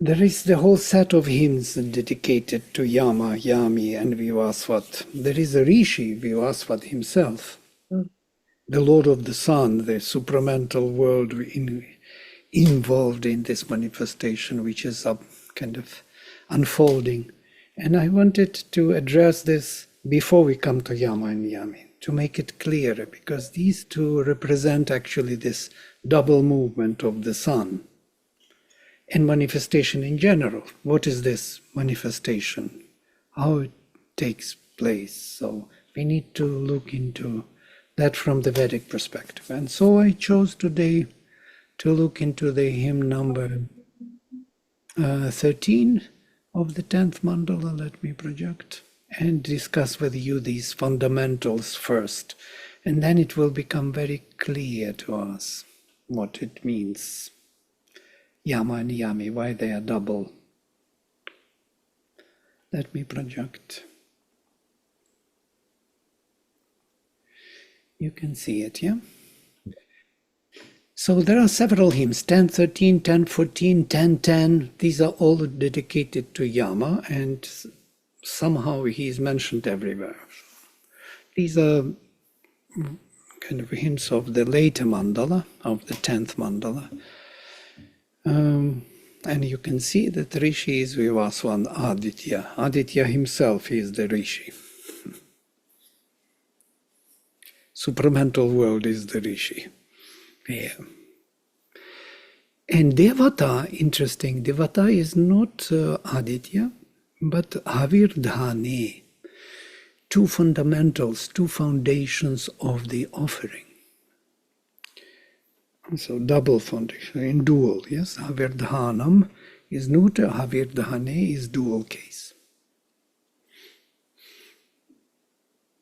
There is the whole set of hymns dedicated to Yama, Yami, and Vivasvat. There is a Rishi, Vivasvat himself, the Lord of the Sun, the supramental world involved in this manifestation, which is kind of unfolding. And I wanted to address this before we come to Yama and Yami, to make it clearer, because these two represent actually this double movement of the sun and manifestation in general. What is this manifestation? How it takes place? So we need to look into that from the Vedic perspective. And so I chose today to look into the hymn number 13 of the 10th mandala. Let me project and discuss with you these fundamentals first. And then it will become very clear to us what it means. Yama and Yami, why they are double. Let me project. You can see it, yeah? So there are several hymns, 10:13, 10:14, 10:10. These are all dedicated to Yama, and somehow he is mentioned everywhere. These are kind of hymns of the later mandala, of the 10th mandala. And you can see that Rishi is Vivasvan, Aditya. Aditya himself is the Rishi. Supramental world is the Rishi. Yeah. And Devata, interesting, Devata is not Aditya, but Havirdhane. Two fundamentals, two foundations of the offering. So double foundation, in dual, yes. Havirdhanam is neuter, Havirdhane is dual case.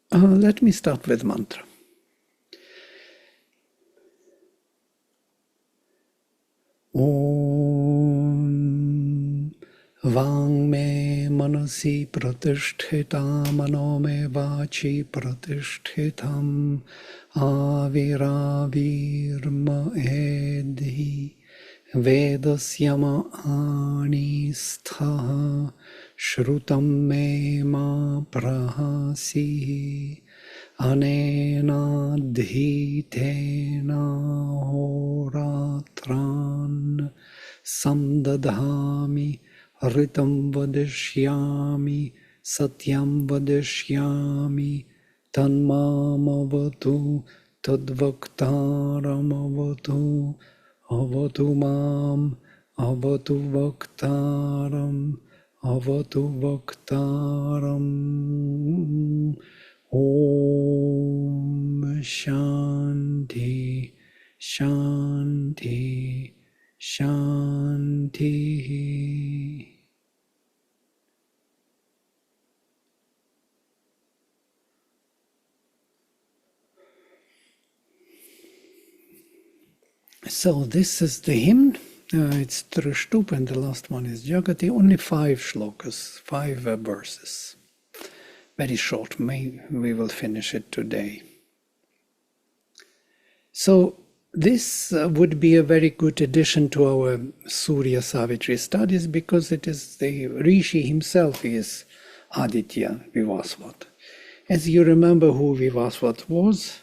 Let me start with mantra. Om Vang me manasi pratishthitam mano me vachi pratishthitham aviravirma edhi vedasyama anistha shrutam me ma prahasi anena dhitena horatran samdadhami ritam vadishyami satyam vadishyami tanmamavatu tadvaktaram avatu mam avatu vaktaram Om Shanti Shanti Shanti. So this is the hymn. It's Trishtup and the last one is Jagati. Only 5 shlokas, 5 verses. Very short. Maybe we will finish it today. So this would be a very good addition to our Surya Savitri studies, because it is the Rishi himself is Aditya Vivasvat. As you remember who Vivasvat was,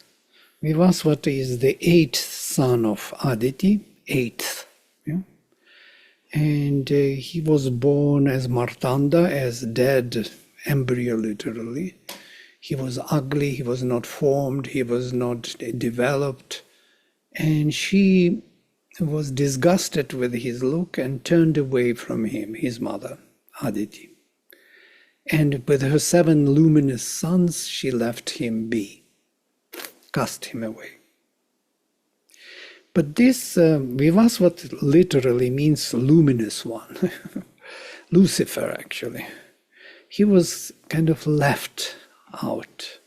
Vivasvat is the 8th son of Aditi, 8th. Yeah? And he was born as Martanda, as dead embryo, literally. He was ugly, he was not formed, he was not developed. And she was disgusted with his look and turned away from him, his mother, Aditi. And with her 7 luminous sons, she left him be, cast him away. But this Vivasvat literally means luminous one, Lucifer actually. He was kind of left out.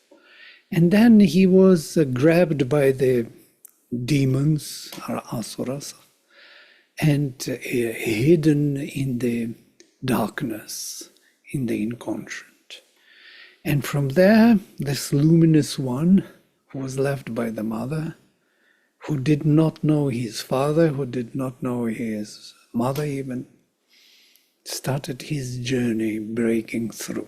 And then he was grabbed by the demons, or asuras, and hidden in the darkness, in the inconscient. And from there, this luminous one, who was left by the mother, who did not know his father, who did not know his mother even, started his journey breaking through.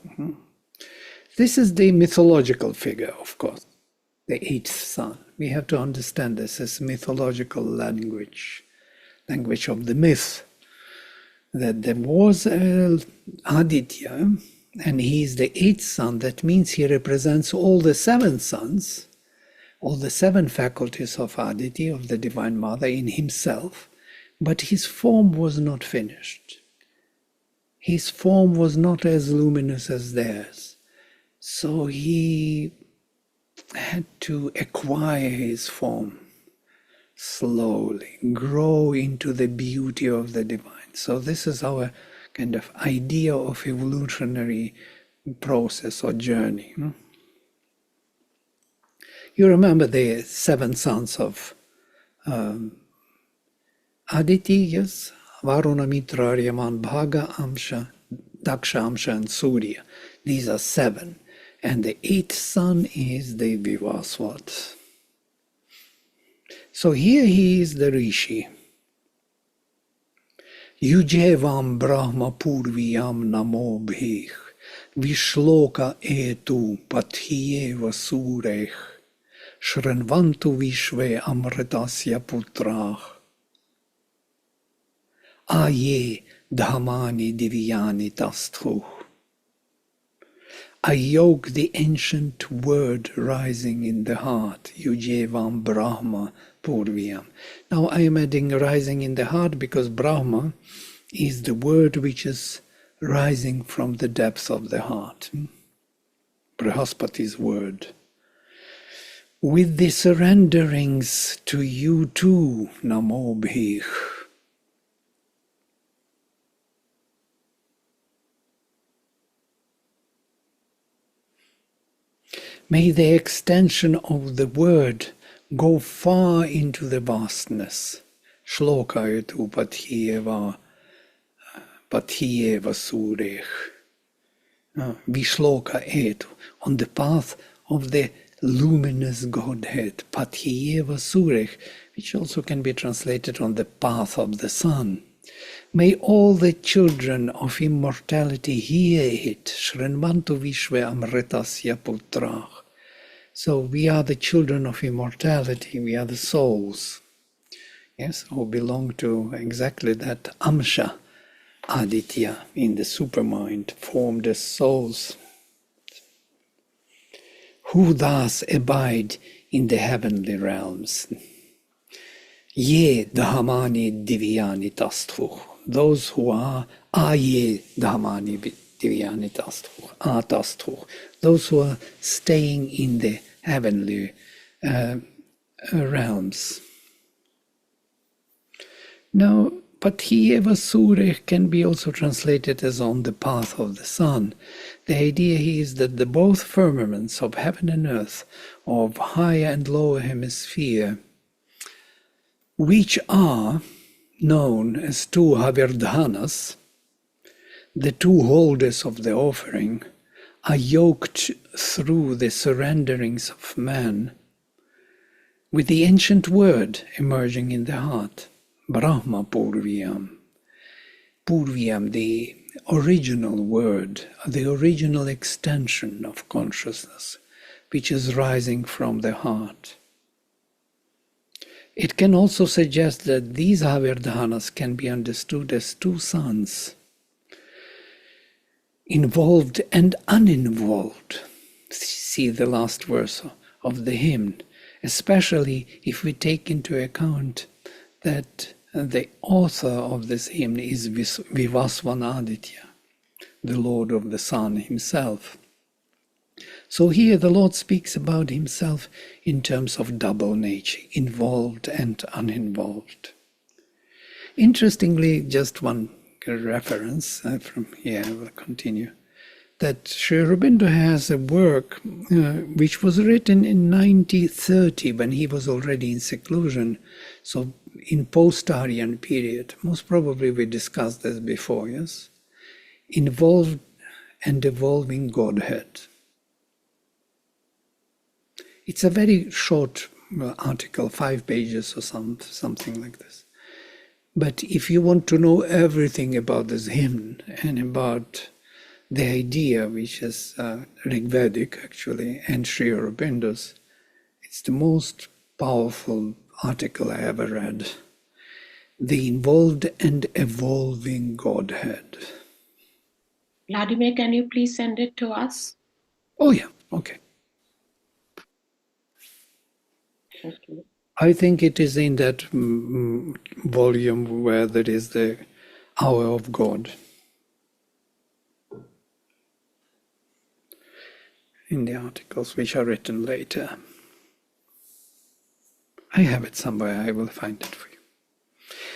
This is the mythological figure, of course, the eighth son. We have to understand this as mythological language of the myth, that there was Aditya, and he is the eighth son. That means he represents all the seven sons, all the seven faculties of Aditya, of the Divine Mother, in himself, but his form was not finished. His form was not as luminous as theirs. So he had to acquire his form slowly, grow into the beauty of the divine. So this is our kind of idea of evolutionary process or journey. You remember the seven sons of Aditi, yes? Varuna, Mitra, Aryaman, Bhaga, Amsha, Daksha, Amsha, and Surya. These are seven. And the eighth son is the Vivasvan. So here he is the Rishi. Yujevam Brahma Purviyam Namo Bhih Vishloka Etu Pathyeva Sureh Shranvantu Vishve Amritasya Putrah Aye Dhamani Divyani Tasthu. I yoke the ancient word rising in the heart, Yujevam Brahma Purviyam. Now I am adding rising in the heart because Brahma is the word which is rising from the depths of the heart. Brihaspati's word. With the surrenderings to you too, Namo Bhih. May the extension of the word go far into the vastness. Shloka etu pathyeva surech. Vishloka etu. On the path of the luminous Godhead. Pathyeva surech. Which also can be translated on the path of the sun. May all the children of immortality hear it. Shrinvantu vishve amritasya putrah. So we are the children of immortality, we are the souls, yes, who belong to exactly that Amsha, Aditya, in the supermind, formed as souls, who thus abide in the heavenly realms. Ye Dhamani Divyani Tasthu. Those who are ye Dhamani Divyani Tasthu. Those who are staying in the heavenly realms. Now, Pathyeva Sureh can be also translated as on the path of the sun. The idea is that the both firmaments of heaven and earth, of higher and lower hemisphere, which are known as two Havirdhanas, the two holders of the offering, are yoked through the surrenderings of man with the ancient word emerging in the heart, Brahma Purviyam. Purviyam, the original word, the original extension of consciousness, which is rising from the heart. It can also suggest that these Havirdhanas can be understood as two sons, involved and uninvolved. See the last verse of the hymn, especially if we take into account that the author of this hymn is Vivasvan Aditya, the Lord of the Sun himself. So here the Lord speaks about himself in terms of double nature, involved and uninvolved. Interestingly, just one reference from here, I will continue, that Sri Aurobindo has a work which was written in 1930 when he was already in seclusion, so in post-Aryan period. Most probably we discussed this before, yes? Involved and evolving Godhead. It's a very short article, 5 pages or something like this. But if you want to know everything about this hymn and about the idea, which is Rigvedic actually, and Sri Aurobindo's, it's the most powerful article I ever read. The involved and evolving Godhead. Vladimir, can you please send it to us? Oh yeah, okay. Okay. I think it is in that volume where there is the Hour of God. In the articles which are written later. I have it somewhere, I will find it for you.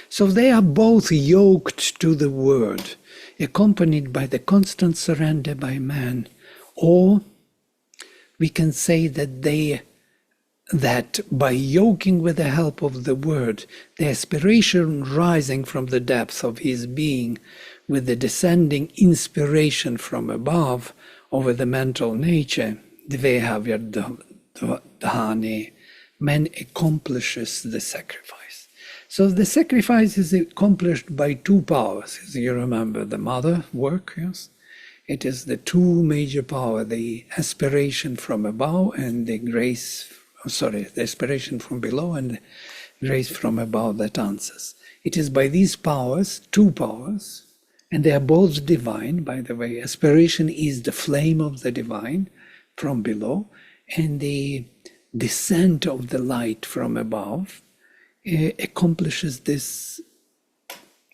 So they are both yoked to the Word, accompanied by the constant surrender by man, or we can say that by yoking with the help of the Word, the aspiration rising from the depths of his being, with the descending inspiration from above over the mental nature, Dvehavyardhane, man accomplishes the sacrifice. So the sacrifice is accomplished by two powers. As you remember, the mother work, yes? It is the two major power, the aspiration from above and the grace, the aspiration from below and the grace from above that answers. It is by these powers, two powers, and they are both divine, by the way. Aspiration is the flame of the divine from below, and the descent of the light from above accomplishes this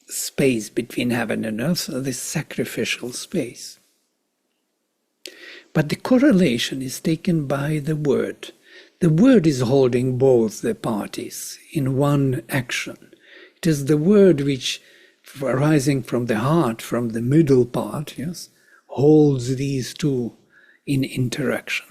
space between heaven and earth, this sacrificial space. But the correlation is taken by the Word. The Word is holding both the parties in one action. It is the Word which, arising from the heart, from the middle part, yes, holds these two in interaction.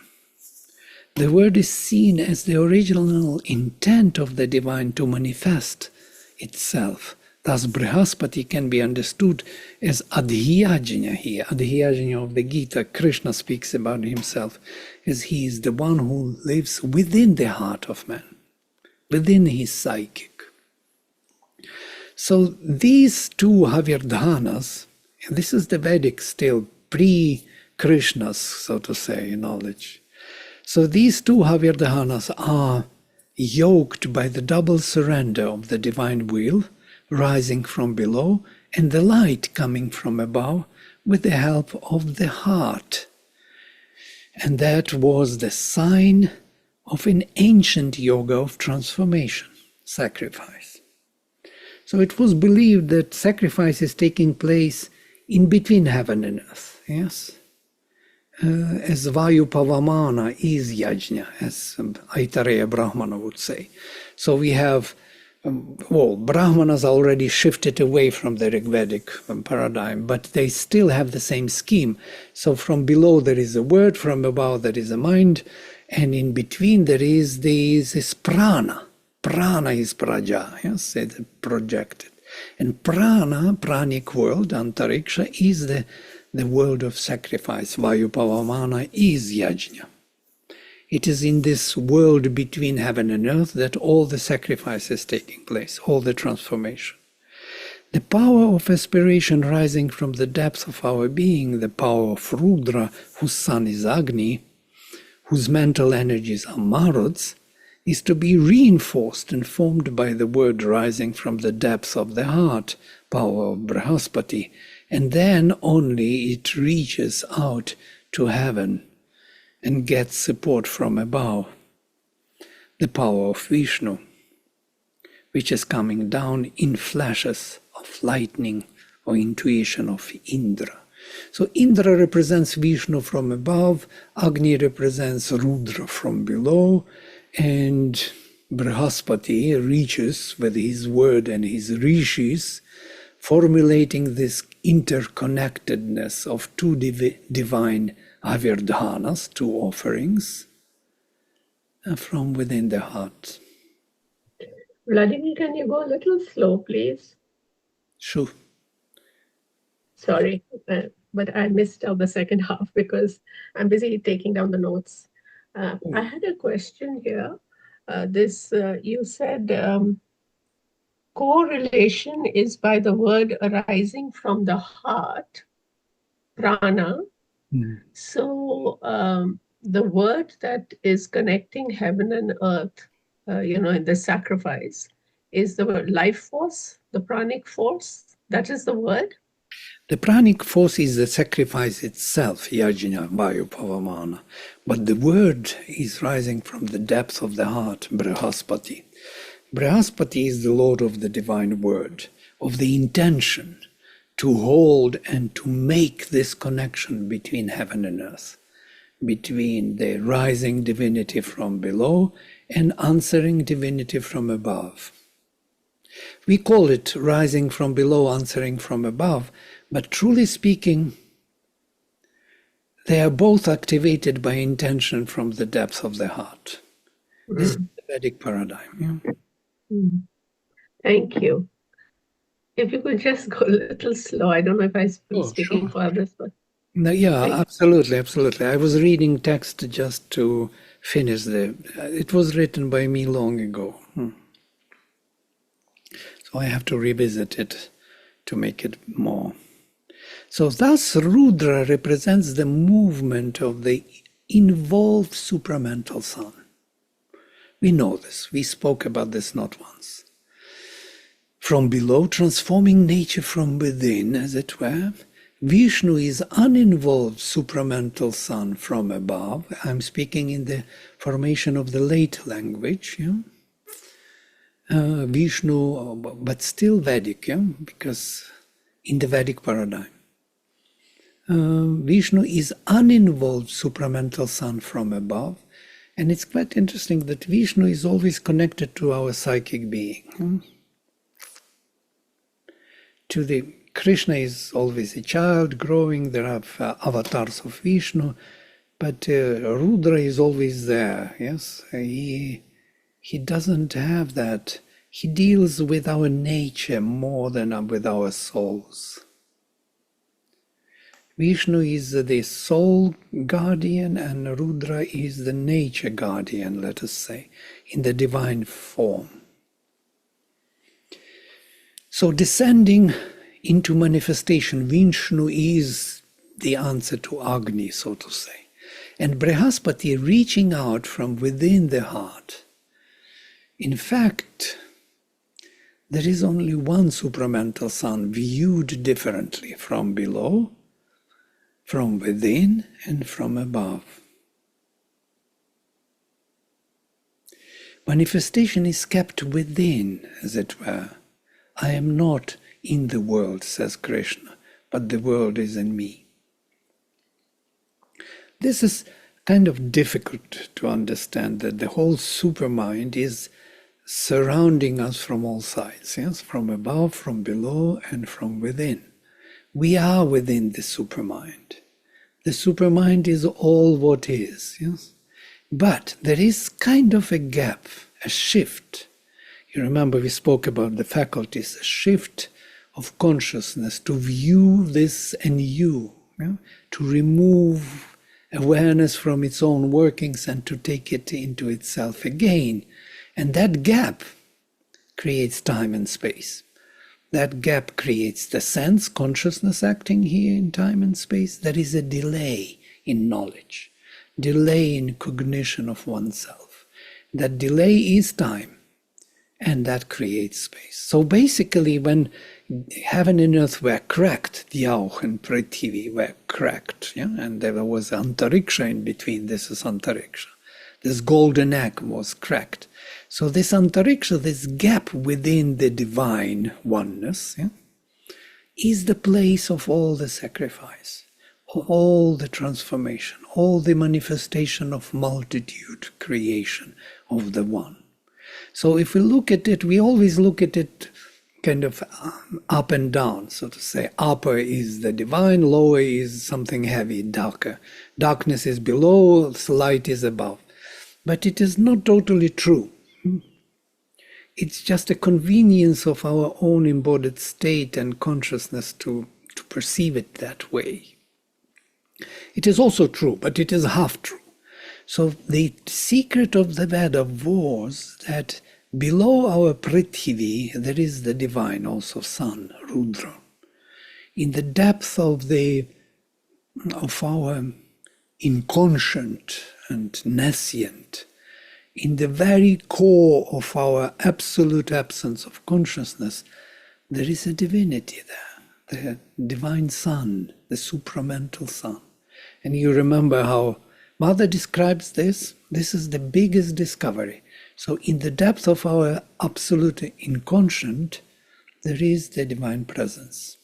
The Word is seen as the original intent of the divine to manifest itself. Thus, Brihaspati can be understood as Adhyajna here. Adhyajna of the Gita, Krishna speaks about himself as he is the one who lives within the heart of man, within his psychic. So these two Havyardhanas, and this is the Vedic still, pre-Krishna's, so to say, knowledge. So these two Havyardhanas are yoked by the double surrender of the divine will, rising from below, and the light coming from above, with the help of the heart. And that was the sign of an ancient yoga of transformation, sacrifice. So it was believed that sacrifice is taking place in between heaven and earth, yes? As Vayu Pavamana is yajna, as Aitareya Brahmana would say. So we have, Brahmanas already shifted away from the Rigvedic paradigm, but they still have the same scheme. So from below there is a word, from above there is a mind, and in between there is this prana. Prana is praja, yes, it's projected. And prana, pranic world, antariksha, is the world of sacrifice. Vayupavamana is yajna. It is in this world between heaven and earth that all the sacrifice is taking place, all the transformation. The power of aspiration rising from the depths of our being, the power of Rudra, whose son is Agni, whose mental energies are Maruds, is to be reinforced and formed by the word rising from the depths of the heart, power of Brihaspati, and then only it reaches out to heaven and gets support from above. The power of Vishnu, which is coming down in flashes of lightning or intuition of Indra. So Indra represents Vishnu from above, Agni represents Rudra from below, and Brihaspati reaches with his word and his rishis, formulating this interconnectedness of two divine Havyardhanas, two offerings, from within the heart. Vladimir, can you go a little slow, please? Sure. Sorry, but I missed out the second half because I'm busy taking down the notes. I had a question here. You said correlation is by the word arising from the heart, prana. So the word that is connecting heaven and earth, in the sacrifice, is the word life force, the pranic force. That is the word. The pranic force is the sacrifice itself, yajna, vayu, pavamana. But the word is rising from the depth of the heart, Brihaspati. Brihaspati is the Lord of the divine word, of the intention to hold and to make this connection between heaven and earth, between the rising divinity from below and answering divinity from above. We call it rising from below, answering from above, but truly speaking, they are both activated by intention from the depth of the heart. This is the Vedic paradigm. Yeah? Thank you. If you could just go a little slow. I don't know if I'm speaking Sure. for others, but No, yeah, absolutely. I was reading text just to finish it was written by me long ago. So I have to revisit it to make it more. So thus Rudra represents the movement of the involved supramental sun. We know this. We spoke about this not once. From below, transforming nature from within, as it were. Vishnu is uninvolved supramental sun from above. I'm speaking in the formation of the late language. Vishnu, but still Vedic, because in the Vedic paradigm. Vishnu is uninvolved supramental sun from above. And it's quite interesting that Vishnu is always connected to our psychic being. To the Krishna is always a child growing. There are avatars of Vishnu, but Rudra is always there. Yes, he doesn't have that. He deals with our nature more than with our souls. Vishnu is the soul guardian and Rudra is the nature guardian, let us say, in the divine form. So descending into manifestation, Vishnu is the answer to Agni, so to say. And Brihaspati reaching out from within the heart. In fact, there is only one supramental sun viewed differently from below, from within, and from above. Manifestation is kept within, as it were. I am not in the world, says Krishna, but the world is in me. This is kind of difficult to understand, that the whole supermind is surrounding us from all sides, yes? From above, from below, and from within. We are within the supermind. The supermind is all what is, yes? But there is kind of a gap, a shift. You remember we spoke about the faculties, a shift of consciousness to view this anew, to remove awareness from its own workings and to take it into itself again. And that gap creates time and space. That gap creates the sense, consciousness acting here in time and space. There is a delay in knowledge, delay in cognition of oneself. That delay is time. And that creates space. So basically, when heaven and earth were cracked, Dyauh and Prithivi were cracked, and there was Antariksha in between. This is Antariksha. This golden egg was cracked. So this Antariksha, this gap within the divine oneness, is the place of all the sacrifice, of all the transformation, all the manifestation of multitude creation of the one. So if we look at it, we always look at it kind of up and down, so to say. Upper is the divine, lower is something heavy, darker. Darkness is below, light is above. But it is not totally true. It's just a convenience of our own embodied state and consciousness to perceive it that way. It is also true, but it is half true. So the secret of the Veda was that Below our Prithvi, there is the divine, also sun, Rudra. In the depth of our inconscient and nescient, in the very core of our absolute absence of consciousness, there is a divinity there, the divine sun, the supramental sun. And you remember how Mother describes this? This is the biggest discovery. So in the depth of our absolute inconscient, there is the divine presence,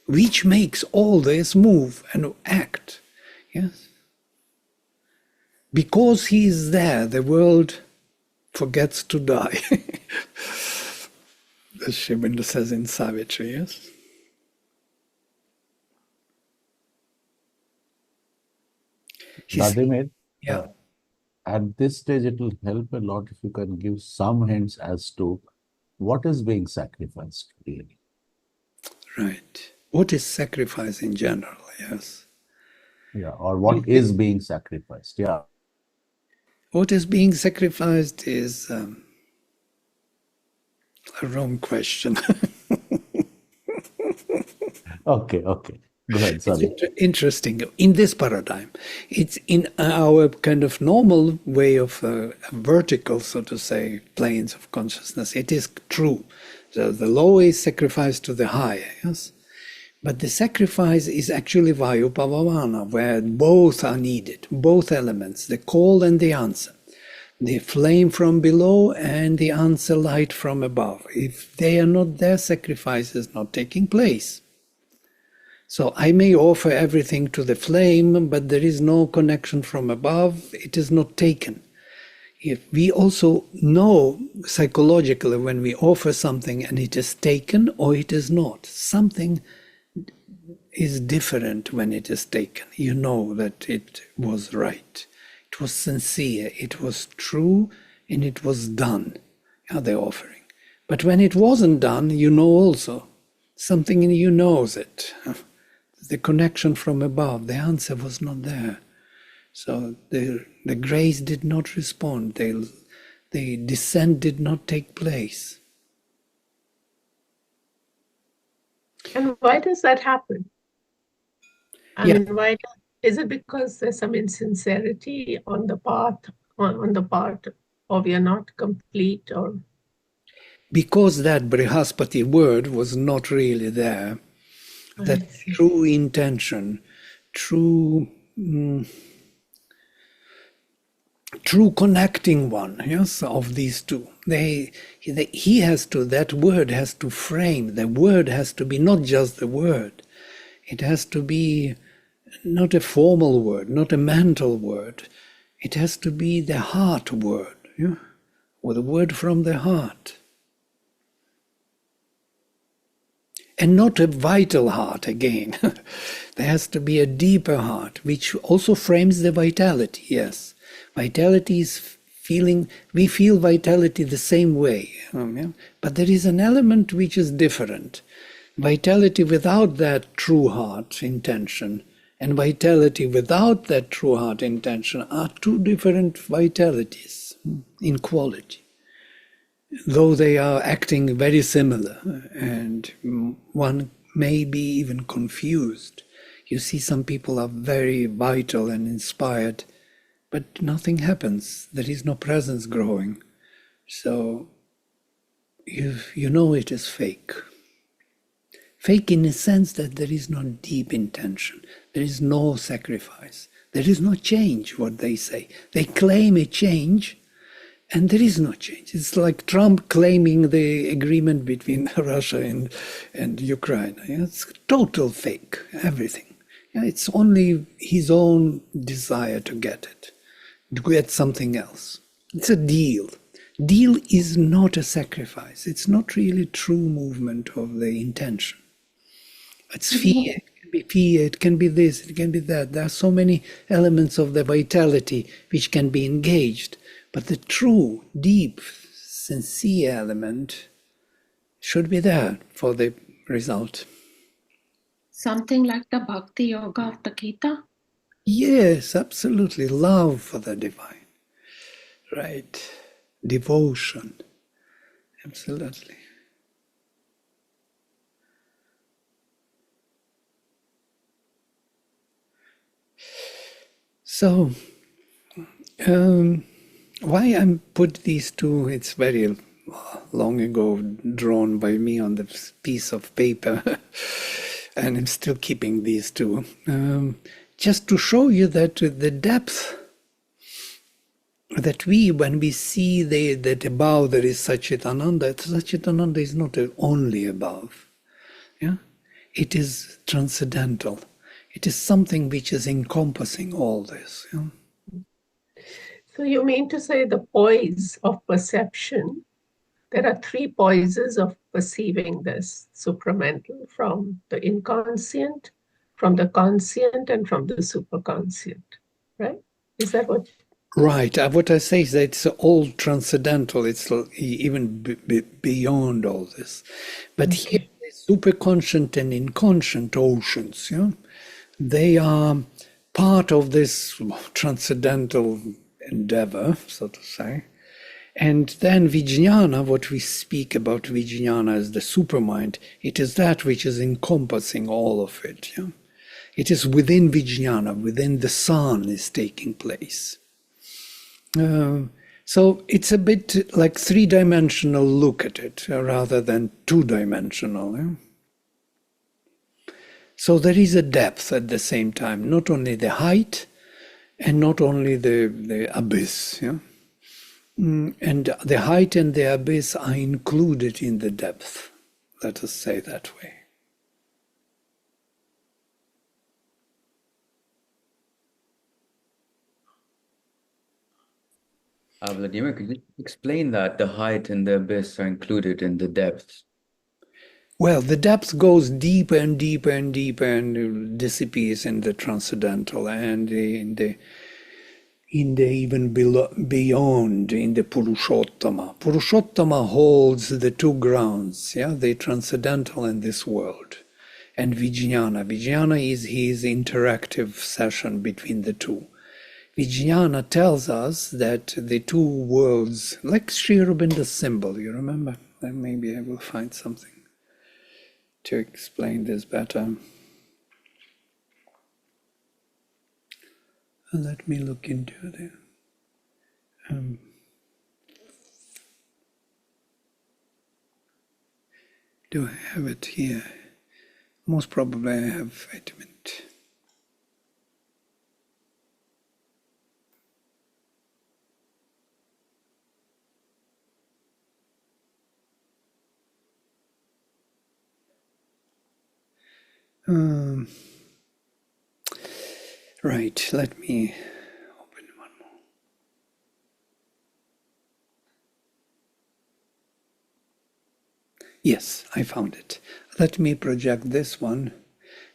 which makes all this move and act. Yes? Because he is there, the world forgets to die. As Sri Aurobindo says in Savitri, yes? Vladimir, Yeah. at this stage, it will help a lot if you can give some hints as to what is being sacrificed, really. Right. What is sacrifice in general, yes. Yeah, or what is being sacrificed, yeah. What is being sacrificed is a wrong question. Okay. Go ahead, sorry. It's interesting. In this paradigm, it's in our kind of normal way of vertical, so to say, planes of consciousness. It is true. The low is sacrificed to the high, yes? But the sacrifice is actually Vayu Pavamana, where both are needed, both elements, the call and the answer, the flame from below and the answer light from above. If they are not there, sacrifice is not taking place. So I may offer everything to the flame, but there is no connection from above, it is not taken. If we also know psychologically when we offer something and it is taken or it is not, something is different when it is taken. You know that it was right, it was sincere, it was true, and it was done, the offering. But when it wasn't done, you know also, something in you knows it. The connection from above, the answer was not there. So the grace did not respond, the descent did not take place. And why does that happen? I Yeah. mean, why is it because there's some insincerity on the part or we are not complete, or Because that Brihaspati word was not really there, that true intention, true connecting one, yes, of these two. He has to, that word has to frame, the word has to be not just the word. It has to be not a formal word, not a mental word. It has to be the heart word, yeah? Or the word from the heart. And not a vital heart again. There has to be a deeper heart, which also frames the vitality, yes. Vitality is feeling, we feel vitality the same way, yeah? But there is an element which is different. Vitality without that true heart intention and vitality without that true heart intention are two different vitalities in quality, though they are acting very similar, and one may be even confused. You see, some people are very vital and inspired, but nothing happens. There is no presence growing. So you know it is fake. Fake in the sense that there is no deep intention. There is no sacrifice. There is no change, what they say. They claim a change, and there is no change. It's like Trump claiming the agreement between Russia and Ukraine. It's total fake, everything. It's only his own desire to get it, to get something else. It's a deal. Deal is not a sacrifice. It's not really true movement of the intention. It's fear. It can be fear. It can be this. It can be that. There are so many elements of the vitality which can be engaged. But the true, deep, sincere element should be there for the result. Something like the Bhakti Yoga of the Gita? Yes, absolutely. Love for the divine. Right. Devotion. Absolutely. So, why I put these two, it's very long ago drawn by me on this piece of paper, and I'm still keeping these two, just to show you that the depth that when we see that above there is Satchitananda is not only above. Yeah? It is transcendental. It is something which is encompassing all this. Yeah? So you mean to say the poise of perception, there are three poises of perceiving this supramental, from the inconscient, from the conscient, and from the superconscient, right? Is that what? Right. What I say is that it's all transcendental. It's even beyond all this. But here, the superconscient and inconscient oceans, yeah, they are part of this transcendental endeavor, so to say. And then Vijnana, what we speak about Vijnana as the supermind, it is that which is encompassing all of it. Yeah? It is within Vijnana, within the sun is taking place. So it's a bit like three-dimensional look at it rather than two-dimensional. Yeah? So there is a depth at the same time, not only the height and not only the abyss. Yeah? And the height and the abyss are included in the depth, let us say that way. Vladimir, could you explain that the height and the abyss are included in the depths? Well, the depth goes deeper and deeper and deeper and disappears in the transcendental and in the even beyond, in the Purushottama. Purushottama holds the two grounds, yeah, the transcendental and this world. And Vijnana. Vijnana is his interactive session between the two. Vijnana tells us that the two worlds, like Sri Aurobindo's symbol, you remember? Then maybe I will find something to explain this better. Let me look into it. Do I have it here? Most probably I have. Wait a minute. Right, let me open one more. Yes, I found it. Let me project this one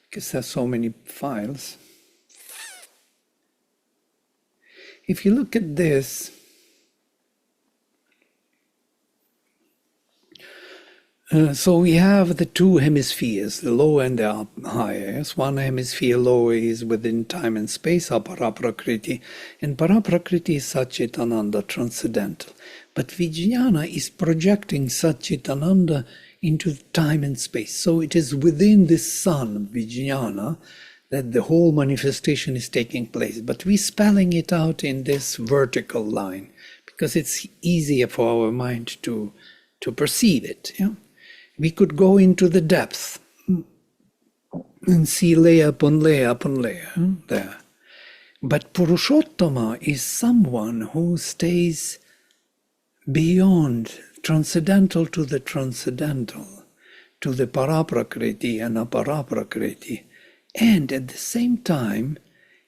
because there's so many files. If you look at this, so we have the two hemispheres, the lower and the higher. Yes? One hemisphere lower is within time and space, Aparaprakriti, and Paraprakriti is Satchitananda, transcendental. But Vijnana is projecting Satchitananda into time and space. So it is within this sun, Vijnana, that the whole manifestation is taking place. But we're spelling it out in this vertical line because it's easier for our mind to perceive it. Yeah? We could go into the depth and see layer upon layer upon layer there. But Purushottama is someone who stays beyond, transcendental to the transcendental, to the Paraprakriti and Aparaprakriti. And at the same time,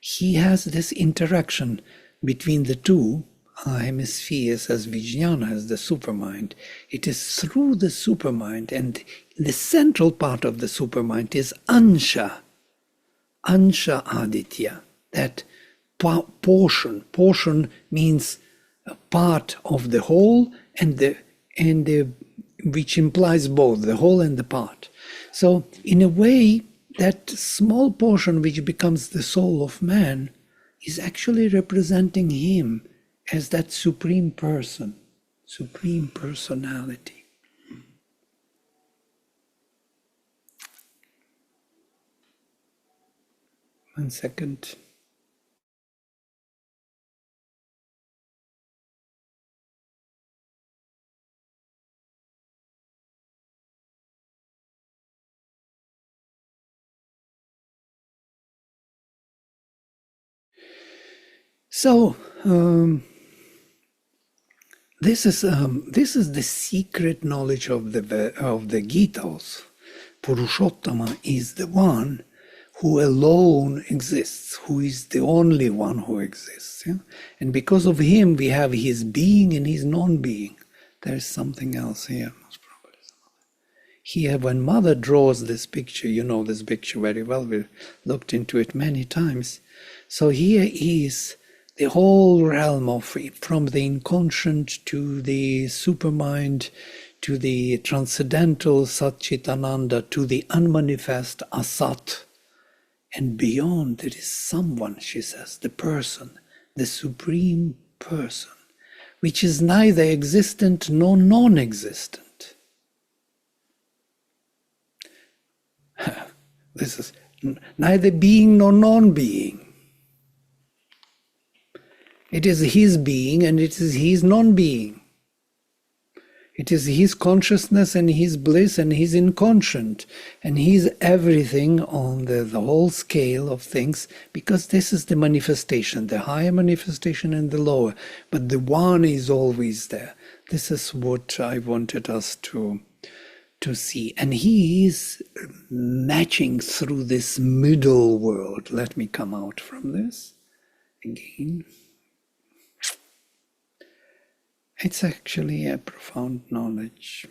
he has this interaction between the two hemispheres as Vijnana, as the supermind. It is through the supermind, and the central part of the supermind is Ansha Aditya, that portion. Portion means a part of the whole which implies both the whole and the part. So in a way, that small portion which becomes the soul of man is actually representing him as that supreme person, supreme personality. One second. So this is the secret knowledge of the Gitas. Purushottama is the one who alone exists, who is the only one who exists. Yeah? And because of him, we have his being and his non-being. There's something else here, most probably. Here, when Mother draws this picture, you know this picture very well, we've looked into it many times. So here is the whole realm of, from the inconscient to the supermind, to the transcendental Satchitananda, to the unmanifest Asat. And beyond, there is someone, she says, the person, the supreme person, which is neither existent nor non-existent. This is neither being nor non-being. It is his being and it is his non-being. It is his consciousness and his bliss and his inconscient and his everything on the whole scale of things, because this is the manifestation, the higher manifestation and the lower. But the one is always there. This is what I wanted us to see. And he is matching through this middle world. Let me come out from this again. It's actually a profound knowledge.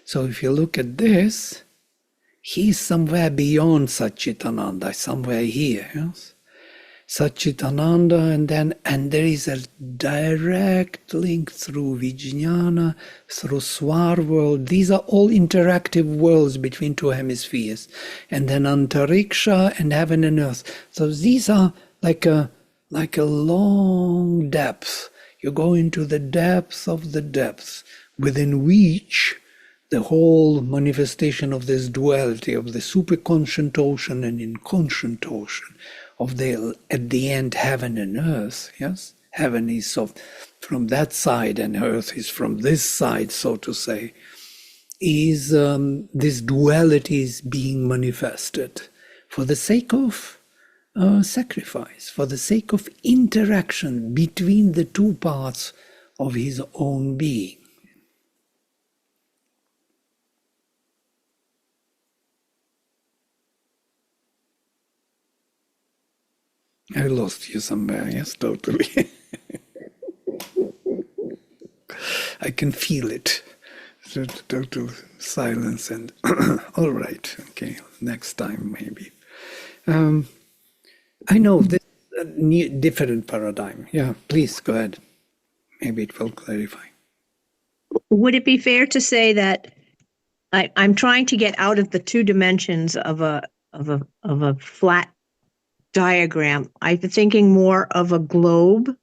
So if you look at this, he's somewhere beyond Satchitananda, somewhere here. Yes? Satchitananda, and there is a direct link through Vijnana, through Swar world. These are all interactive worlds between two hemispheres. And then Antariksha and heaven and earth. So these are like a long depth. You go into the depths of the depths, within which the whole manifestation of this duality of the superconscient ocean and inconscient ocean, of the at the end heaven and earth. Yes, heaven is from that side and earth is from this side, so to say. Is this duality is being manifested for the sake of sacrifice, for the sake of interaction between the two parts of his own being. I lost you somewhere, yes, totally. I can feel it. Total silence and all right, okay, next time maybe. I know this is a new, different paradigm. Yeah, please go ahead. Maybe it will clarify. Would it be fair to say that I'm trying to get out of the two dimensions of a flat diagram? I've been thinking more of a globe,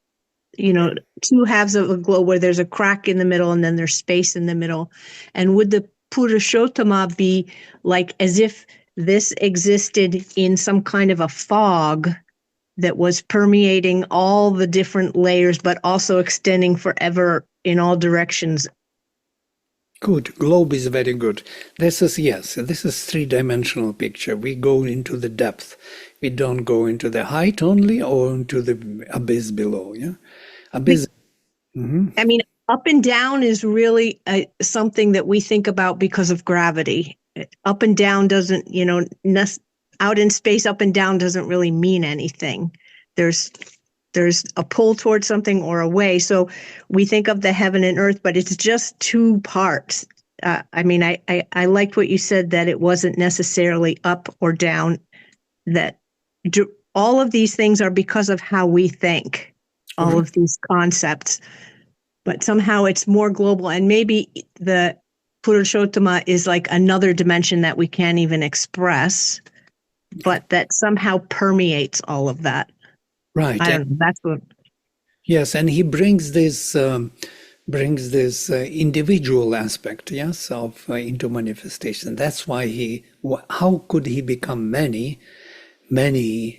two halves of a globe where there's a crack in the middle and then there's space in the middle. And would the Purushottama be like as if this existed in some kind of a fog that was permeating all the different layers, but also extending forever in all directions? Good. Globe is very good. This is, yes, this is three-dimensional picture. We go into the depth. We don't go into the height only or into the abyss below. Yeah, abyss. I mean, up and down is really something that we think about because of gravity. Up and down doesn't, out in space, up and down doesn't really mean anything. There's a pull towards something or away. So we think of the heaven and earth, but it's just two parts. I liked what you said, that it wasn't necessarily up or down, that all of these things are because of how we think, all of these concepts. But somehow it's more global, and maybe the Purushottama is like another dimension that we can't even express, but that somehow permeates all of that. Right. I don't know, that's what. Yes, and he brings this individual aspect, yes, of into manifestation. That's why how could he become many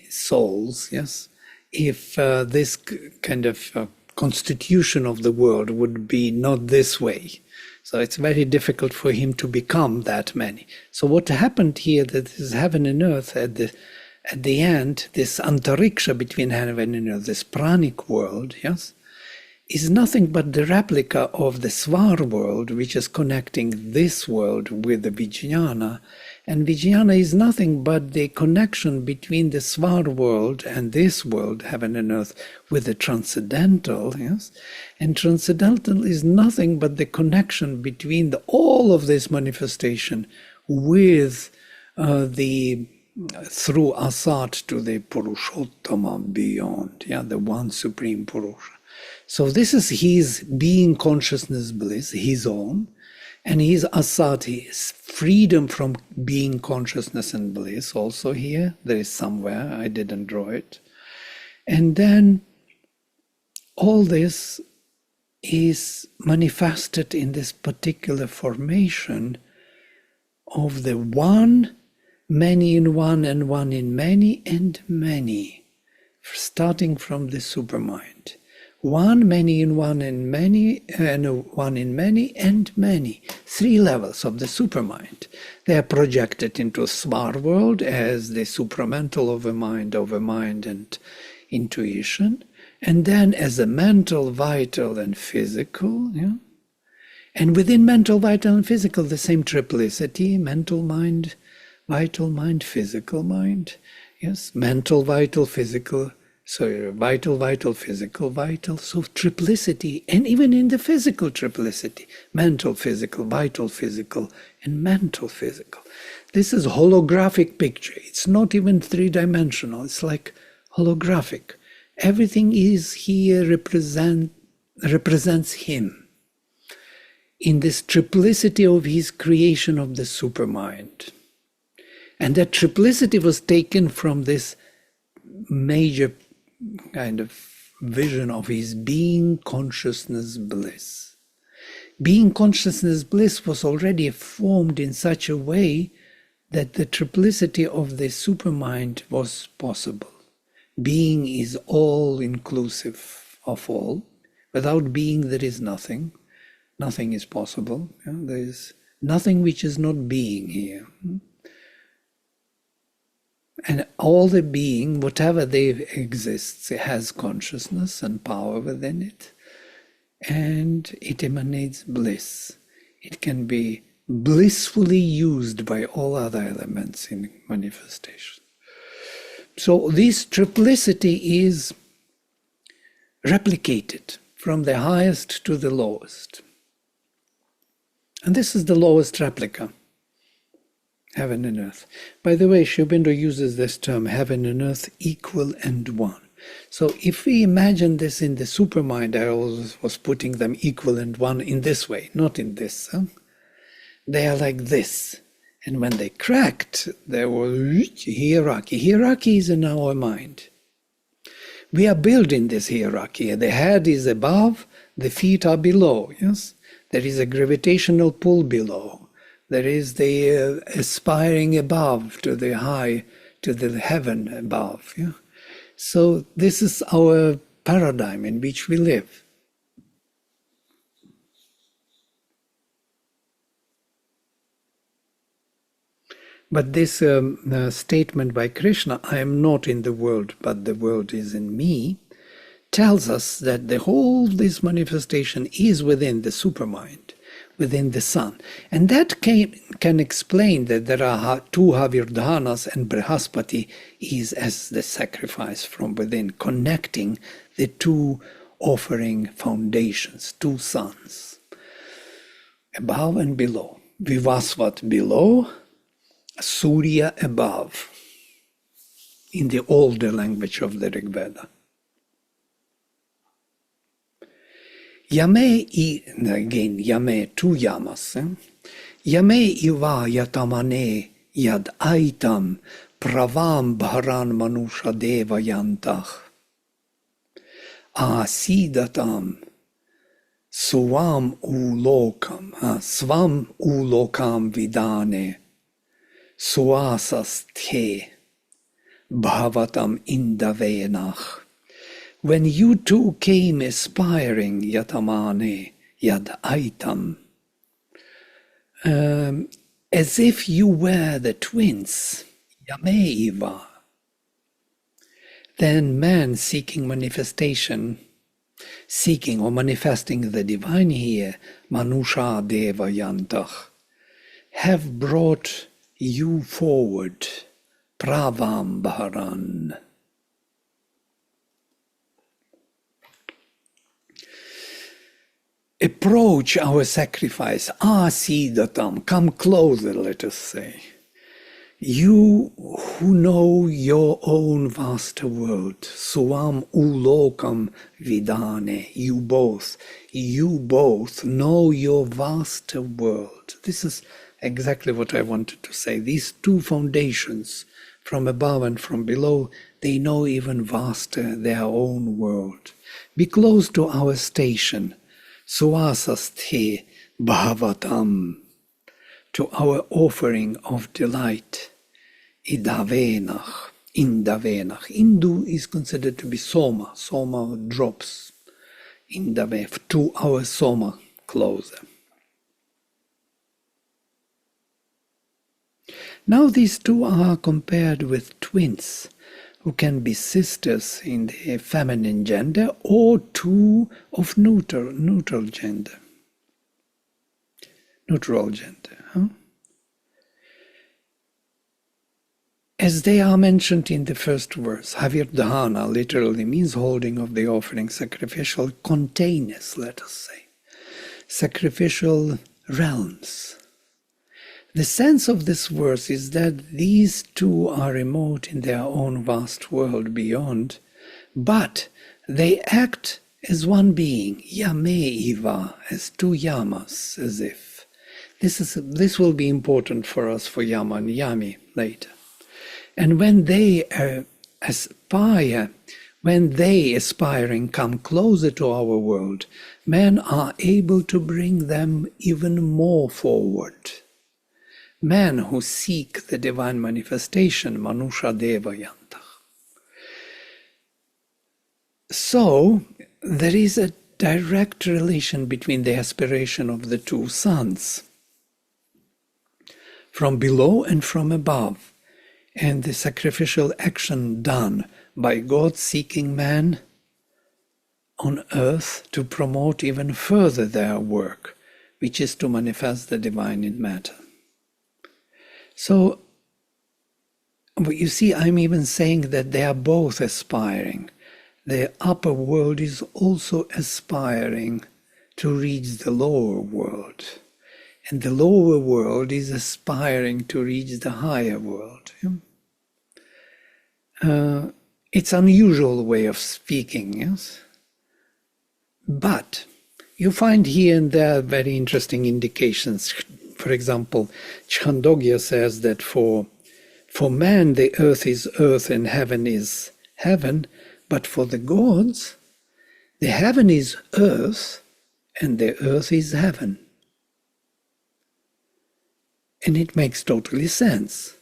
souls, yes, if this kind of constitution of the world would be not this way. So it's very difficult for him to become that many. So what happened here, that is heaven and earth at the end, this antariksha between heaven and earth, this pranic world, yes, is nothing but the replica of the Svar world, which is connecting this world with the Vijnana. And Vijnana is nothing but the connection between the Svar world and this world, heaven and earth, with the transcendental. Yes? And transcendental is nothing but the connection between all of this manifestation with through Asat to the Purushottama beyond, the one supreme Purusha. So this is his being consciousness bliss, his own, and his asat, his freedom from being consciousness and bliss also here. There is somewhere, I didn't draw it. And then all this is manifested in this particular formation of the one, many in one and one in many and many, starting from the supermind. One, many in one and many, and one in many and many. 3 levels of the supermind. They are projected into Svar world as the supramental of a mind and intuition, and then as a mental, vital, and physical. Yeah? And within mental, vital, and physical, the same triplicity: mental mind, vital mind, physical mind. Yes, mental, vital, physical. So vital, vital, physical, vital. So triplicity, and even in the physical triplicity: mental, physical, vital, physical, and mental, physical. This is holographic picture. It's not even 3-dimensional. It's like holographic. Everything is here represents him in this triplicity of his creation of the supermind. And that triplicity was taken from this major kind of vision of his being consciousness bliss. Being consciousness bliss was already formed in such a way that the triplicity of the supermind was possible. Being is all inclusive of all. Without being there is nothing. Nothing is possible. There is nothing which is not being here. And all the being, whatever they exists, has consciousness and power within it, and it emanates bliss. It can be blissfully used by all other elements in manifestation. So this triplicity is replicated from the highest to the lowest. And this is the lowest replica. Heaven and earth. By the way, Sri Aurobindo uses this term, heaven and earth equal and one. So if we imagine this in the supermind, I always was putting them equal and one in this way, not in this. They are like this. And when they cracked, there was hierarchy. Hierarchy is in our mind. We are building this hierarchy. The head is above, the feet are below. Yes, there is a gravitational pull below. There is the aspiring above to the high, to the heaven above. Yeah? So this is our paradigm in which we live. But this statement by Krishna, I am not in the world, but the world is in me, tells us that the whole this manifestation is within the supermind, within the sun. And that can explain that there are 2 Havirdhanas, and Brihaspati is as the sacrifice from within, connecting the 2 offering foundations, 2 suns, above and below. Vivasvan below, Surya above, in the older language of the Rig Veda. Yame, again, Yame, 2 yamas. Yame iva yatamane yad aitam pravam bharan manusha deva yantach. asidatam svam ulokam vidane suasas the bhavatam indavenach. When you two came aspiring yatamane yad aitam, as if you were the twins, yameiva, then man seeking manifestation, seeking or manifesting the divine here, manusha deva yantach, have brought you forward, pravam bharan. Approach our sacrifice, asidatam, come closer, let us say. You who know your own vast world, suam ulokam vidane, you both know your vast world. This is exactly what I wanted to say. These two foundations, from above and from below, they know even vaster their own world. Be close to our station, suasasthe bhavatam, to our offering of delight. Idavenach, indavenach. Indu is considered to be soma. Soma drops. Indave, to our soma closer. Now these two are compared with twins, who can be sisters in the feminine gender or two of neutral gender. Neutral gender. Huh? As they are mentioned in the first verse, Havirdhana literally means holding of the offering, sacrificial containers, let us say, sacrificial realms. The sense of this verse is that these two are remote in their own vast world beyond, but they act as one being, yameiva, as two yamas, as if. This will be important for us for yama and yami later. And when they aspiring come closer to our world, men are able to bring them even more forward. Men who seek the divine manifestation, manusha deva yantach. So, there is a direct relation between the aspiration of the two sons, from below and from above, and the sacrificial action done by God seeking man on earth to promote even further their work, which is to manifest the divine in matter. So, you see, I'm even saying that they are both aspiring. The upper world is also aspiring to reach the lower world. And the lower world is aspiring to reach the higher world. It's an unusual way of speaking, yes? But you find here and there very interesting indications. For example, Chandogya says that for man the earth is earth and heaven is heaven, but for the gods, the heaven is earth and the earth is heaven. And it makes totally sense.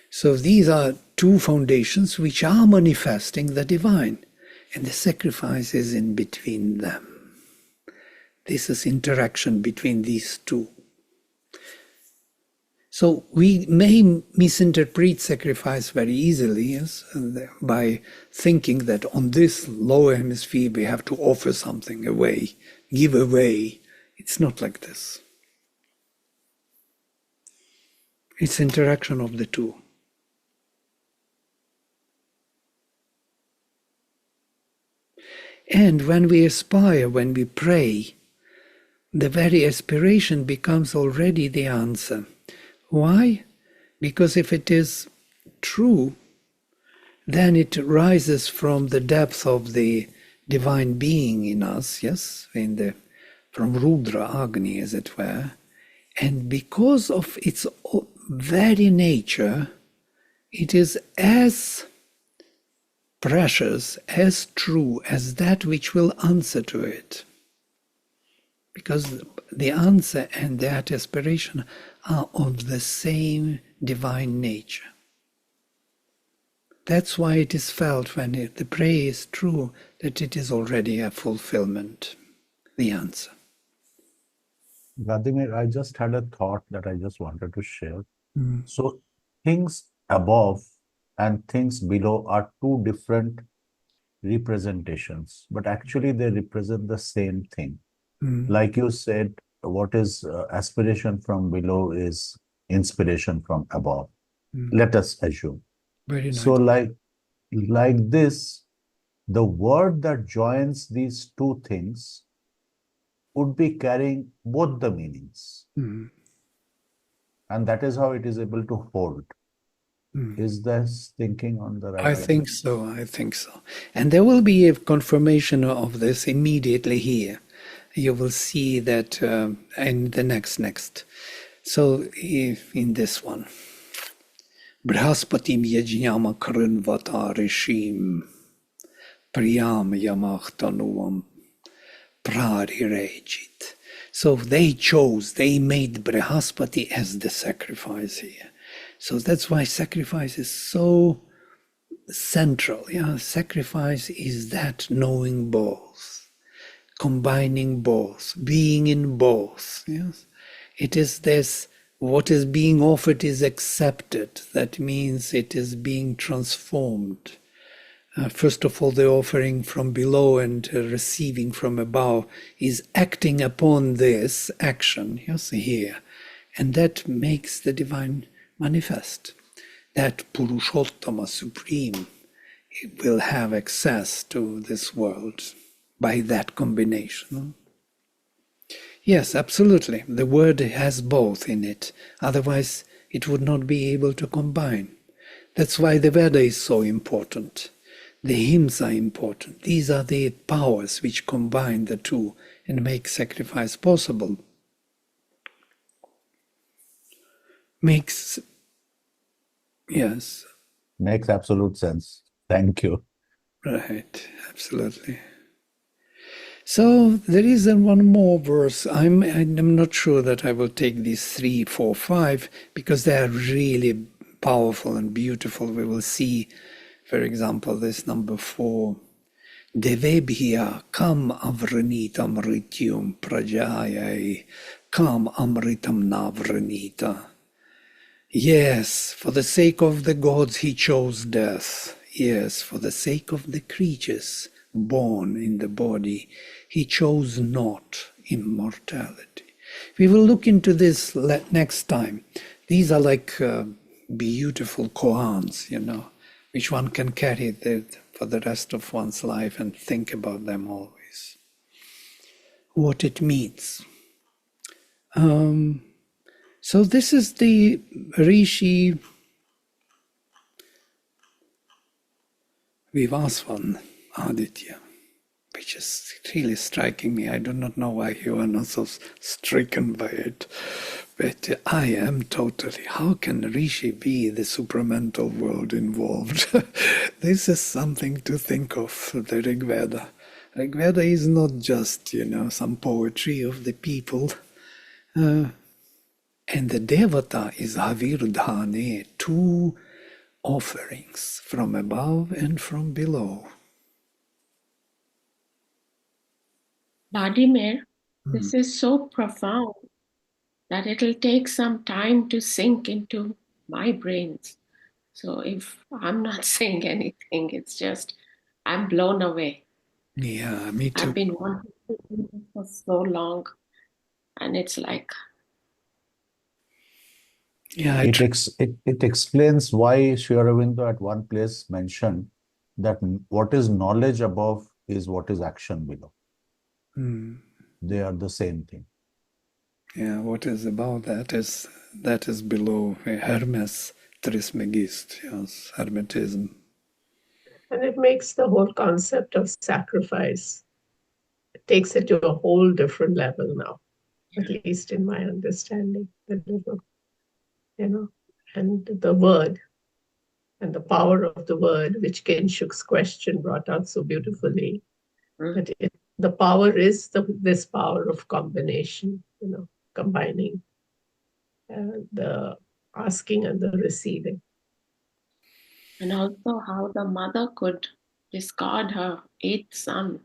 So these are two foundations which are manifesting the divine, and the sacrifice is in between them. This is interaction between these two. So we may misinterpret sacrifice very easily, yes, by thinking that on this lower hemisphere we have to offer something away, give away. It's not like this. It's interaction of the two. And when we aspire, when we pray, the very aspiration becomes already the answer. Why? Because if it is true, then it rises from the depth of the divine being in us, yes, from Rudra, Agni, as it were, and because of its very nature, it is as precious, as true as that which will answer to it. Because the answer and that aspiration are of the same divine nature. That's why it is felt when the prayer is true, that it is already a fulfillment, the answer. Vladimir, I just had a thought that I just wanted to share. Mm. So things above and things below are two different representations, but actually they represent the same thing. Mm. Like you said, what is aspiration from below is inspiration from above. Mm. Let us assume. Very nice. So like this, the word that joins these two things would be carrying both the meanings. Mm. And that is how it is able to hold. Mm. Is this thinking on the right I line? think so. I think so. And there will be a confirmation of this immediately here. You will see that in the next. So in this one. Brahaspatim yajñama karunvata rishim priyam yamachtanuam prarirejit. So they made Brahaspati as the sacrifice here. So that's why sacrifice is so central. Yeah, sacrifice is that knowing both, combining both, being in both. Yes, it is this. What is being offered is accepted. That means it is being transformed. First of all, the offering from below and receiving from above is acting upon this action, yes, here. And that makes the divine manifest. That Purushottama Supreme will have access to this world by that combination. Yes, absolutely. The word has both in it. Otherwise, it would not be able to combine. That's why the Veda is so important. The hymns are important. These are the powers which combine the two and make sacrifice possible. Makes absolute sense. Thank you. Right, absolutely. So there is one more verse. I'm not sure that I will take these 3, 4, 5 because they are really powerful and beautiful. We will see, for example, this number 4. Devebhya kam avranitam rityum prajayai kam amritam navranita. Yes, for the sake of the gods he chose death. Yes, for the sake of the creatures born in the body, he chose not immortality. We will look into this next time. These are like beautiful koans, which one can carry for the rest of one's life and think about them always. What it means. So this is the Rishi Vivasvan Aditya, which is really striking me. I do not know why you are not so stricken by it, but I am totally. How can Rishi be the supramental world involved? This is something to think of, the Rig Veda. Rig Veda is not just, some poetry of the people. And the Devata is Havirdhane, 2 offerings from above and from below. Vladimir, this is so profound that it'll take some time to sink into my brains. So if I'm not saying anything, it's just, I'm blown away. Yeah, me too. I've been wanting to do this for so long, and it's like... Yeah, it explains why Sri Aurobindo at one place mentioned that what is knowledge above is what is action below. They are the same thing. Yeah, what is above that is below Hermes Trismegist, yes, Hermetism. And it makes the whole concept of sacrifice, it takes it to a whole different level now, at least in my understanding. And the word and the power of the word, which Kinshuk's question brought out so beautifully. That the power is this power of combination, combining the asking and the receiving. And also how the mother could discard her eighth son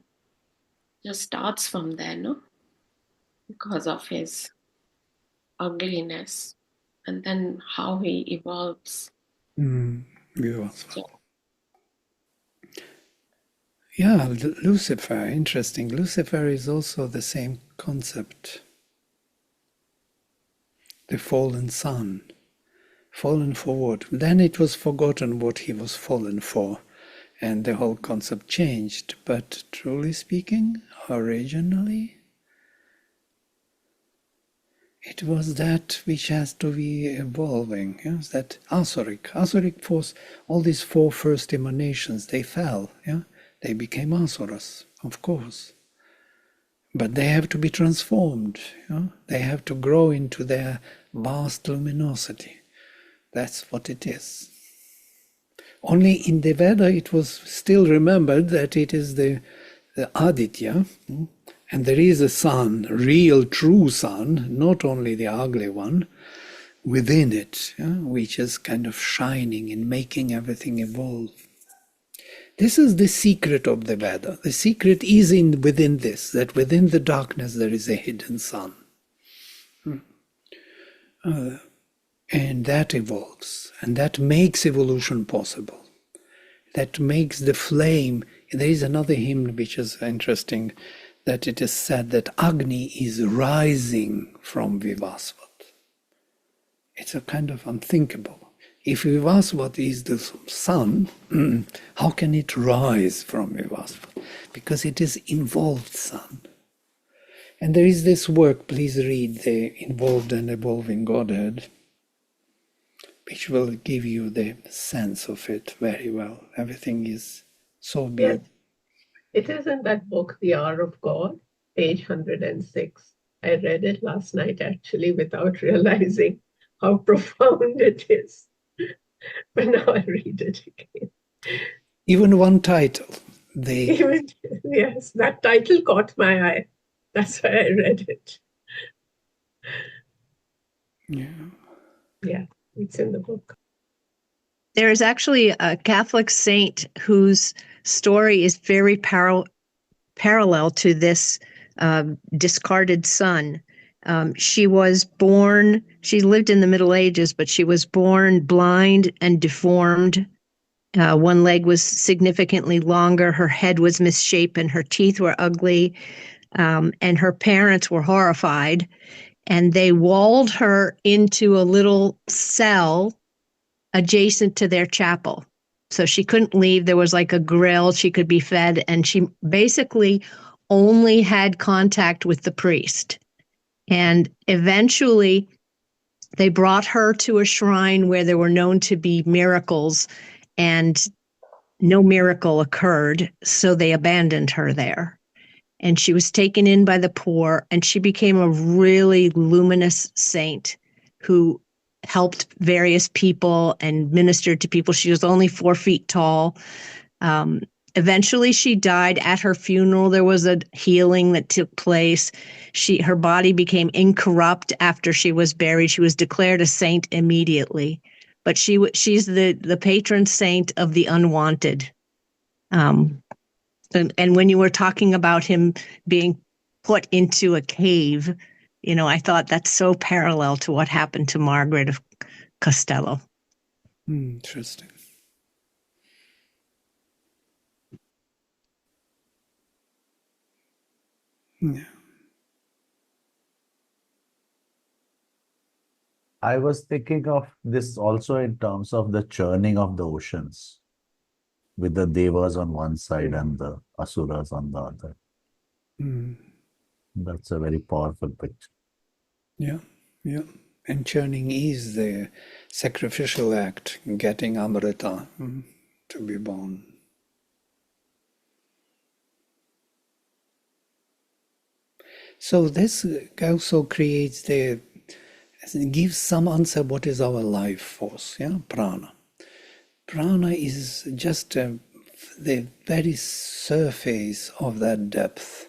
just starts from there, no? Because of his ugliness, and then how he evolves. Vivasvan. Yeah, Lucifer, interesting. Lucifer is also the same concept. The fallen son. Fallen for what? Then it was forgotten what he was fallen for, and the whole concept changed. But truly speaking, originally, it was that which has to be evolving. Yes? That Asuric force, all these four first emanations, they fell. Yeah? They became Asuras, of course. But they have to be transformed. They have to grow into their vast luminosity. That's what it is. Only in the Veda it was still remembered that it is the Aditya, and there is a sun, real true sun, not only the ugly one, within it, which is kind of shining and making everything evolve. This is the secret of the Veda. The secret is within this, that within the darkness there is a hidden sun. And that evolves, and that makes evolution possible. That makes the flame. There is another hymn which is interesting, that it is said that Agni is rising from Vivasvat. It's a kind of unthinkable. If Vivasvat is the sun, how can it rise from Vivasvat? Because it is involved sun. And there is this work, please read, The Involved and Evolving Godhead, which will give you the sense of it very well. Everything is so beautiful. Yes. It is in that book, The Hour of God, page 106. I read it last night, actually, without realizing how profound it is. But now I read it again. Even one title. Yes, that title caught my eye. That's why I read it. Yeah, it's in the book. There is actually a Catholic saint whose story is very parallel to this discarded son. She was born, she lived in the Middle Ages, but she was born blind and deformed. One leg was significantly longer, her head was misshapen, her teeth were ugly, and her parents were horrified. And they walled her into a little cell adjacent to their chapel. So she couldn't leave. There was like a grill, she could be fed, and she basically only had contact with the priest. And eventually they brought her to a shrine where there were known to be miracles, and no miracle occurred. So they abandoned her there. And she was taken in by the poor, and she became a really luminous saint who helped various people and ministered to people. She was only 4 feet tall. Eventually she died. At her funeral, there was a healing that took place. Her body became incorrupt after she was buried. She was declared a saint immediately. But she's the patron saint of the unwanted. And when you were talking about him being put into a cave, I thought that's so parallel to what happened to Margaret of Costello. Interesting. Yeah. I was thinking of this also in terms of the churning of the oceans, with the devas on one side and the asuras on the other. That's a very powerful picture. Yeah. And churning is the sacrificial act, getting Amrita to be born. So this also creates gives some answer what is our life force, prana. Prana is just the very surface of that depth.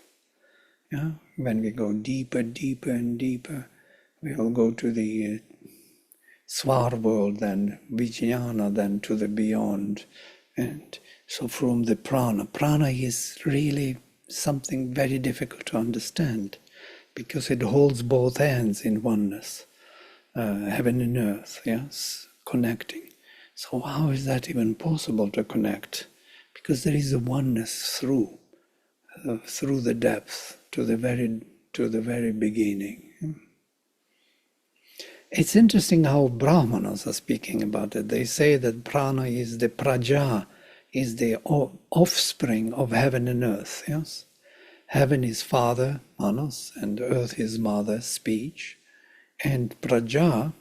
Yeah? When we go deeper, deeper and deeper, we will go to the Swar world, then Vijnana, then to the beyond. And so from the prana is really something very difficult to understand because it holds both ends in oneness, heaven and earth, yes, connecting. So how is that even possible to connect? Because there is a oneness through the depth to the very beginning. It's interesting how Brahmanas are speaking about it. They say that prana is the praja, is the offspring of heaven and earth. Yes, heaven is father, manas, and earth is mother, speech, and prana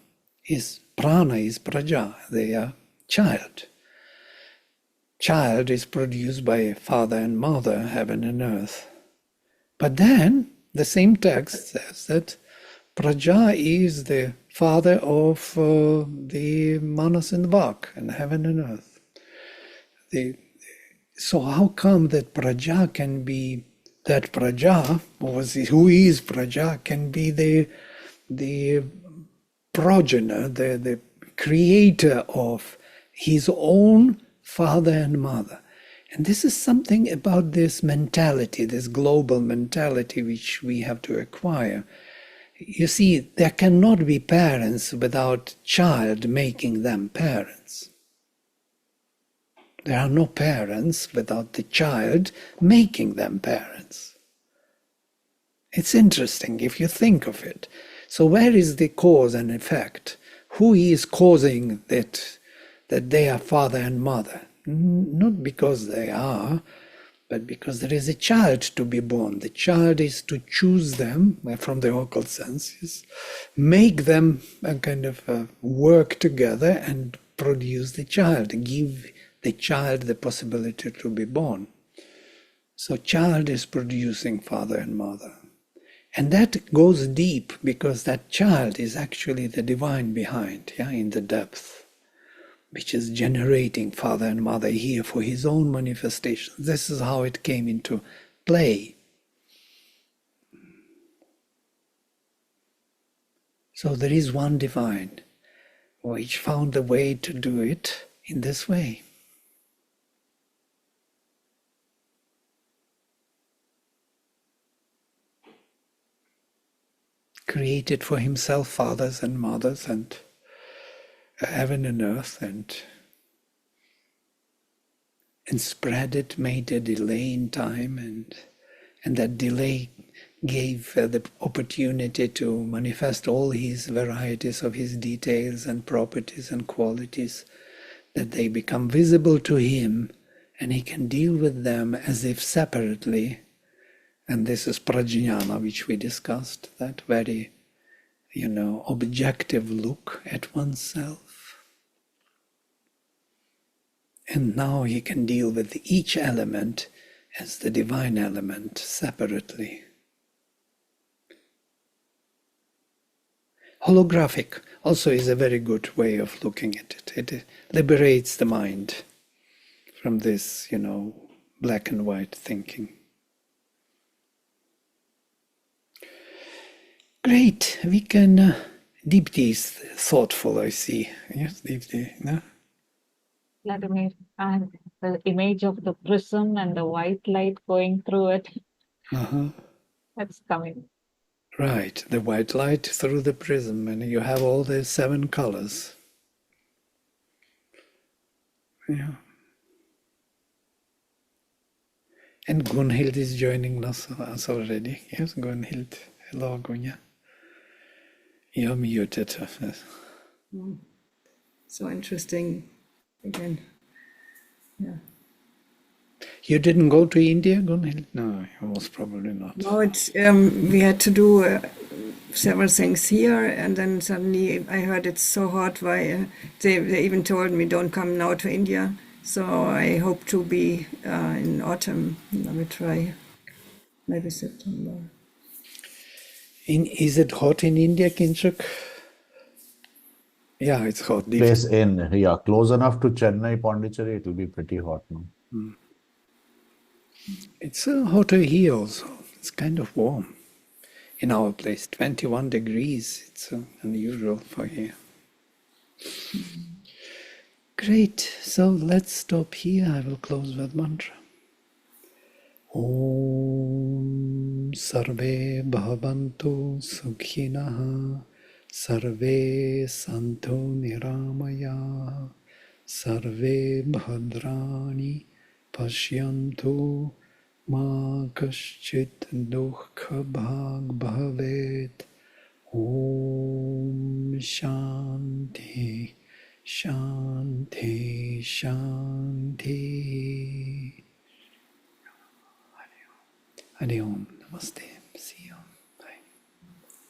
is praja. They are child. Child is produced by father and mother, heaven and earth. But then the same text says that praja is the father of the manas and vak, and heaven and earth. So how come that praja can be, that praja, who is praja, can be the progenitor, the creator of his own father and mother? And this is something about this mentality, this global mentality which we have to acquire. You see, there cannot be parents without child making them parents. There are no parents without the child making them parents. It's interesting if you think of it. So where is the cause and effect? Who is causing that they are father and mother? Not because they are, but because there is a child to be born. The child is to choose them, from the occult senses, make them a kind of work together and produce the child, give the child the possibility to be born. So child is producing father and mother. And that goes deep because that child is actually the divine behind, in the depth, which is generating father and mother here for his own manifestation. This is how it came into play. So there is one divine which found a way to do it in this way. Created for himself fathers and mothers and heaven and earth, and spread it, made a delay in time, and that delay gave the opportunity to manifest all his varieties of his details and properties and qualities, that they become visible to him and he can deal with them as if separately. And this is prajnana, which we discussed, that very objective look at oneself. And now he can deal with each element as the divine element separately. Holographic also is a very good way of looking at it. It liberates the mind from this, black and white thinking. Great, we can. Deepti is thoughtful, I see. Yes, Deepti, no? Vladimir, and the image of the prism and the white light going through it. That's coming. Right, the white light through the prism, and you have all the 7 colors. Yeah. And Gunhild is joining us already. Yes, Gunhild. Hello, Gunja. You're muted. So interesting again. Yeah. You didn't go to India, Gunhild? No, most probably not. No, it's we had to do several things here, and then suddenly I heard it's so hot. Why they even told me don't come now to India. So I hope to be in autumn. I will try, maybe September. Is it hot in India, Kinshuk? Yeah, it's hot. Place close enough to Chennai, Pondicherry, it will be pretty hot now. It's hotter here also. It's kind of warm. In our place, 21 degrees. It's unusual for here. Great. So let's stop here. I will close with mantra. Om Sarve Bhavantu Sukhinaha Sarve Santo Niramaya Sarve Bhadrani Pashyantu Ma Kaschit Dukha Bhag Bhavet. Om Shanti Shanti Shanti. Hari Om. Namaste.